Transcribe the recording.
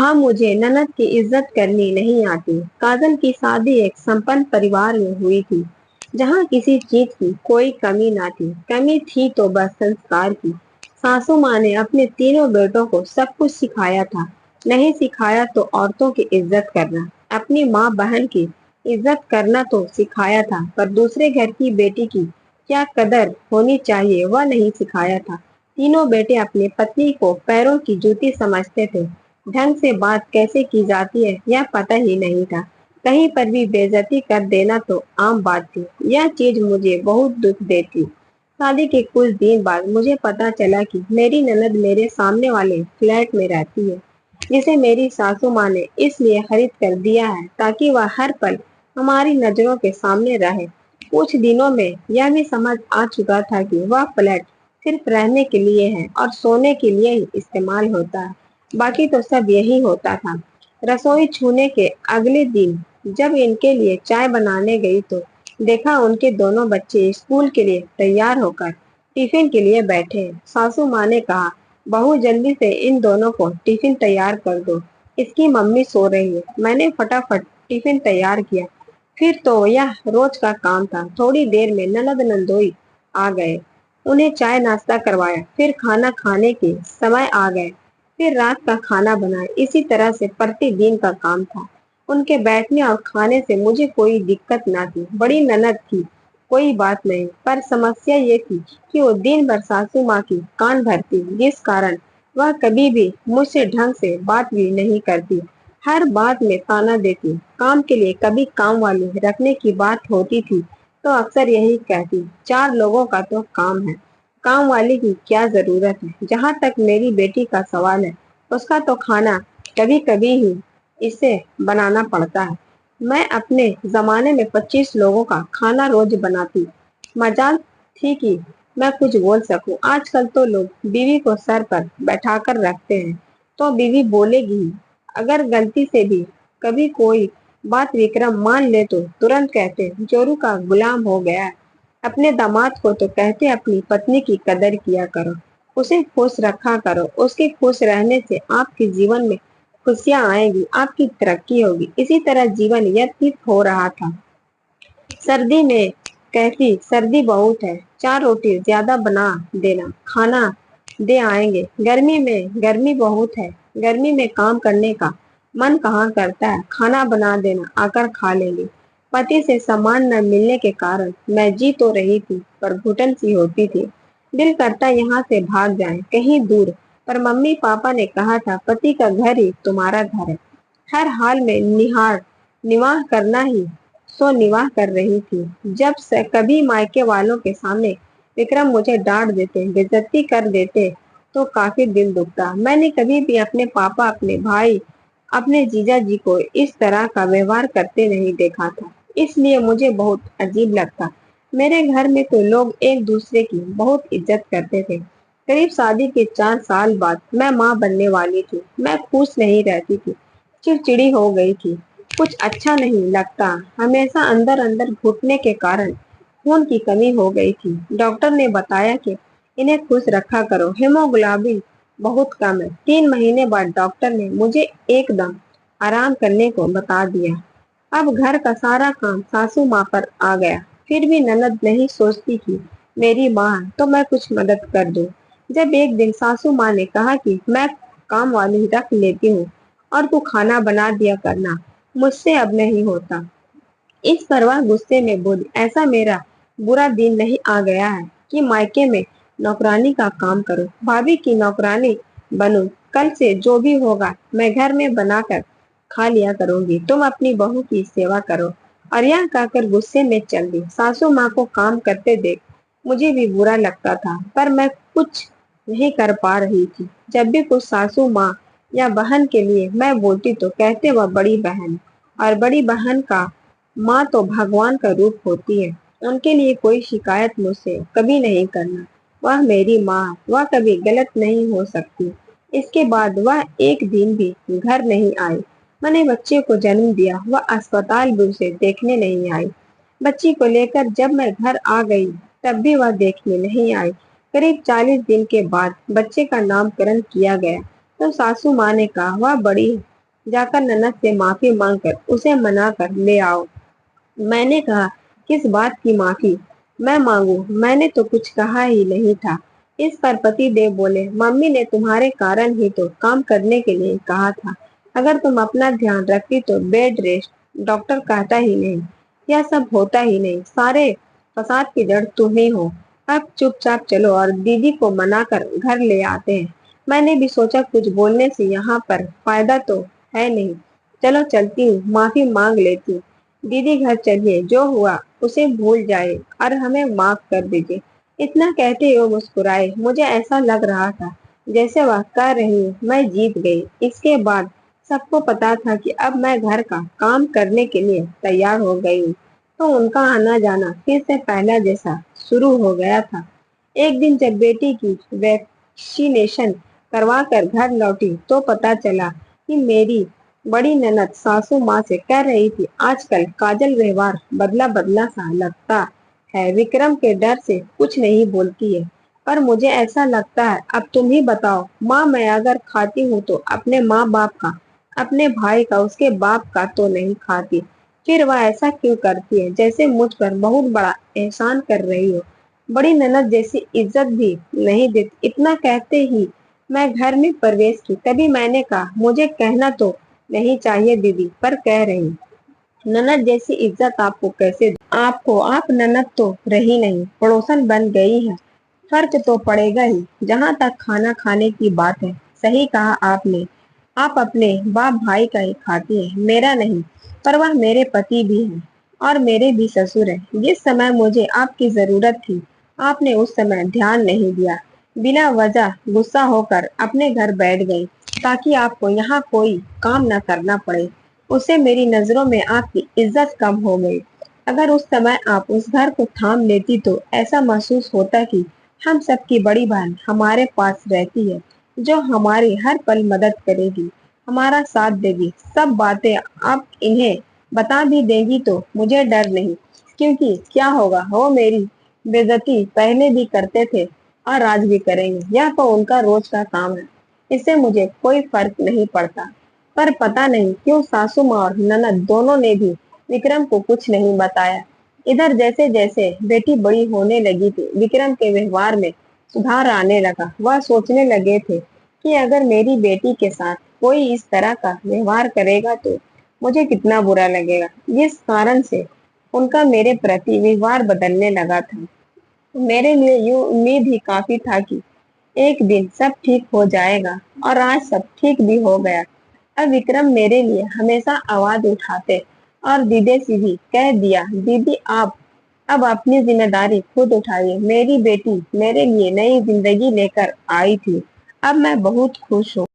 हाँ, मुझे ननद की इज्जत करनी नहीं आती। काजल की शादी एक संपन्न परिवार में हुई थी, जहाँ किसी चीज की कोई कमी ना थी। कमी थी तो बस संस्कार की। सासू माँ ने अपने तीनों बेटों को सब कुछ सिखाया था। नहीं सिखाया तो औरतों की इज्जत करना, अपनी माँ बहन की इज्जत करना तो सिखाया था, पर दूसरे घर की बेटी की क्या कदर होनी चाहिए वह नहीं सिखाया था। तीनों बेटे अपनी पत्नी को पैरों की जूती समझते थे। ढंग से बात कैसे की जाती है यह पता ही नहीं था। कहीं पर भी बेइज्जती कर देना तो आम बात थी। यह चीज मुझे बहुत दुख देती। शादी के कुछ दिन बाद मुझे पता चला कि मेरी ननद मेरे सामने वाले फ्लैट में रहती है, जिसे मेरी सासू माँ ने इसलिए खरीद कर दिया है ताकि वह हर पल हमारी नजरों के सामने रहे। कुछ दिनों में यह भी समझ आ चुका था कि वह फ्लैट सिर्फ रहने के लिए है और सोने के लिए ही इस्तेमाल होता है, बाकी तो सब यही होता था। रसोई छूने के अगले दिन जब इनके लिए चाय बनाने गई तो देखा उनके दोनों बच्चे स्कूल के लिए तैयार होकर टिफिन के लिए बैठे हैं। सासू माँ ने कहा, बहू जल्दी से इन दोनों को टिफिन तैयार कर दो, इसकी मम्मी सो रही है। मैंने फटाफट टिफिन तैयार किया। फिर तो यह रोज का काम था। थोड़ी देर में ननद नंदोई आ गए, उन्हें चाय नाश्ता करवाया, फिर खाना खाने के समय आ गए, फिर रात का खाना बनाए। इसी तरह से प्रतिदिन का काम था। उनके बैठने और खाने से मुझे कोई दिक्कत ना थी। बड़ी ननद थी, कोई बात नहीं, पर समस्या ये थी कि वो दिन भर सासू माँ की कान भरती, जिस कारण वह कभी भी मुझसे ढंग से बात भी नहीं करती। हर बात में ताना देती। काम के लिए कभी काम वाली रखने की बात होती थी तो अक्सर यही कहती, चार लोगों का तो काम है, काम वाली की क्या जरूरत है। जहाँ तक मेरी बेटी का सवाल है, उसका तो खाना कभी कभी ही इसे बनाना पड़ता है। मैं अपने जमाने में 25 लोगों का खाना रोज बनाती। मजाल थी कि मैं कुछ बोल सकूं। आजकल तो लोग बीवी को सर पर बैठाकर रखते हैं तो बीवी बोलेगी ही। अगर गलती से भी कभी कोई बात विक्रम मान ले तो तुरंत कहते, जोरू का गुलाम हो गया है। अपने दामाद को तो कहते अपनी पत्नी की कदर किया करो, उसे खुश रखा करो, उसके खुश रहने से आपके जीवन में खुशियां आएगी, आपकी तरक्की होगी। इसी तरह जीवन व्यतीत हो रहा था। सर्दी में कहती, सर्दी बहुत है, चार रोटी ज्यादा बना देना, खाना दे आएंगे। गर्मी में गर्मी बहुत है, गर्मी में काम करने का मन कहाँ करता है, खाना बना देना, आकर खा लेंगे। पति से सम्मान न मिलने के कारण मैं जी तो रही थी पर घुटन सी होती थी। दिल करता यहाँ से भाग जाए कहीं दूर, पर मम्मी पापा ने कहा था पति का घर ही तुम्हारा घर है। हर हाल में निवाह करना ही सो निवाह कर रही थी। जब से कभी मायके वालों के सामने विक्रम मुझे डांट देते, बेइज्जती कर देते तो काफी दिल दुखता। मैंने कभी भी अपने पापा, अपने भाई, अपने जीजा जी को इस तरह का व्यवहार करते नहीं देखा था, इसलिए मुझे बहुत अजीब लगता। मेरे घर में तो लोग एक दूसरे की बहुत इज्जत करते थे। करीब शादी के 4 साल बाद मैं माँ बनने वाली थी। मैं खुश नहीं रहती थी, चिड़चिड़ी हो गई थी, कुछ अच्छा नहीं लगता। हमेशा अंदर अंदर घुटने के कारण खून की कमी हो गई थी। डॉक्टर ने बताया कि इन्हें खुश रखा करो, हेमोग्लोबिन बहुत कम है। 3 महीने बाद डॉक्टर ने मुझे एकदम आराम करने को बता दिया। अब घर का सारा काम सासू माँ पर आ गया। फिर भी ननद नहीं सोचती कि मेरी माँ है तो मैं कुछ मदद कर दूं। जब एक दिन सासू माँ ने कहा कि मैं काम वाली रख लेती हूँ और तू खाना बना दिया करना, मुझसे अब नहीं होता। इस पर वह गुस्से में बोली, ऐसा मेरा बुरा दिन नहीं आ गया है कि मायके में नौकरानी का काम करूं, भाभी की नौकरानी बनूं। कल से जो भी होगा मैं घर में बनाकर खा लिया करूंगी, तुम अपनी बहू की सेवा करो। और यह कहकर गुस्से में चल दी। सासू माँ को काम करते देख मुझे भी बुरा लगता था, पर मैं कुछ नहीं कर पा रही थी। जब भी कुछ सासू माँ या बहन के लिए मैं बोलती तो कहते वह बड़ी बहन, और बड़ी बहन का माँ तो भगवान का रूप होती है, उनके लिए कोई शिकायत मुझसे कभी नहीं करना। वह मेरी माँ है, वह कभी गलत नहीं हो सकती। इसके बाद वह एक दिन भी घर नहीं आई। मैंने बच्चे को जन्म दिया, वह अस्पताल भी उसे देखने नहीं आई। बच्ची को लेकर जब मैं घर आ गई तब भी वह देखने नहीं आई। करीब 40 दिन के बाद बच्चे का नामकरण किया गया तो सासू माँ ने कहा वह बड़ी जाकर ननद से माफी मांगकर उसे मना कर ले आओ। मैंने कहा, किस बात की माफी मैं मांगू, मैंने तो कुछ कहा ही नहीं था। इस पर पति देव बोले, मम्मी ने तुम्हारे कारण ही तो काम करने के लिए कहा था। अगर तुम अपना ध्यान रखती तो बेड रेस्ट डॉक्टर कहता ही नहीं, यह सब होता ही नहीं। सारे फसाद की जड़ तुम ही हो। अब चुपचाप चलो और दीदी को मनाकर घर ले आते हैं। मैंने भी सोचा कुछ बोलने से यहाँ पर फायदा तो है नहीं, चलो चलती हूँ, माफी मांग लेती हूँ। दीदी घर चलिए, जो हुआ उसे भूल जाए और हमें माफ कर दीजिए। इतना कहते वो मुस्कुराए। मुझे ऐसा लग रहा था जैसे वह कह रही हूँ मैं जीत गई। इसके बाद सबको पता था कि अब मैं घर का काम करने के लिए तैयार हो गई हूँ, तो उनका आना जाना फिर से पहला जैसा शुरू हो गया था। एक दिन जब बेटी की वैक्सीनेशन करवा कर घर लौटी तो पता चला कि मेरी बड़ी ननद सासू माँ से कह रही थी, आजकल काजल व्यवहार बदला बदला सा लगता है, विक्रम के डर से कुछ नहीं बोलती है। पर मुझे ऐसा लगता है, अब तुम ही बताओ माँ, मैं अगर खाती हूँ तो अपने माँ बाप का, अपने भाई का, उसके बाप का तो नहीं खाती। फिर वह ऐसा क्यों करती है, जैसे मुझ पर बहुत बड़ा एहसान कर रही हो। बड़ी ननद जैसी इज्जत भी नहीं देती। इतना कहते ही मैं घर में प्रवेश की। तभी मैंने कहा, मुझे कहना तो नहीं चाहिए दीदी, पर कह रही हूँ। ननद जैसी इज्जत आपको कैसे दूं? आपको, आप ननद तो रही नहीं, पड़ोसन बन गई है। फर्क तो पड़ेगा ही। जहाँ तक खाना खाने की बात है, सही कहा आपने, आप अपने बाप भाई का ही खाती हैं, मेरा नहीं। पर वह मेरे पति भी हैं और मेरे भी ससुर हैं। जिस समय मुझे आपकी जरूरत थी, आपने उस समय ध्यान नहीं दिया। बिना वजह गुस्सा होकर अपने घर बैठ गई ताकि आपको यहाँ कोई काम न करना पड़े। उससे मेरी नजरों में आपकी इज्जत कम हो गई। अगर उस समय आप उस घर को थाम लेती तो ऐसा महसूस होता कि हम सबकी बड़ी बहन हमारे पास रहती है, जो हमारी हर पल मदद करेगी, हमारा साथ देगी। सब बातें आप इन्हें बता भी देगी तो मुझे डर नहीं, क्योंकि क्या होगा, वो मेरी बेइज्जती पहले भी करते थे और आज भी करेंगे। यह तो उनका रोज का काम है, इससे मुझे कोई फर्क नहीं पड़ता। पर पता नहीं क्यों सासू माँ और ननद दोनों ने भी विक्रम को कुछ नहीं बताया। इधर जैसे जैसे बेटी बड़ी होने लगी थी, विक्रम के व्यवहार में सुधार आने लगा। वह सोचने लगे थे कि अगर मेरी बेटी के साथ कोई इस तरह का व्यवहार करेगा तो मुझे कितना बुरा लगेगा। जिस कारण से उनका मेरे प्रति व्यवहार बदलने लगा था, मेरे लिए यूं उम्मीद ही काफी था कि एक दिन सब ठीक हो जाएगा, और आज सब ठीक भी हो गया। अब विक्रम मेरे लिए हमेशा आवाज उठाते और दीदी से भी कह दिया, दीदी आप अब अपनी जिम्मेदारी खुद उठाइए। मेरी बेटी मेरे लिए नई जिंदगी लेकर आई थी। अब मैं बहुत खुश हूँ।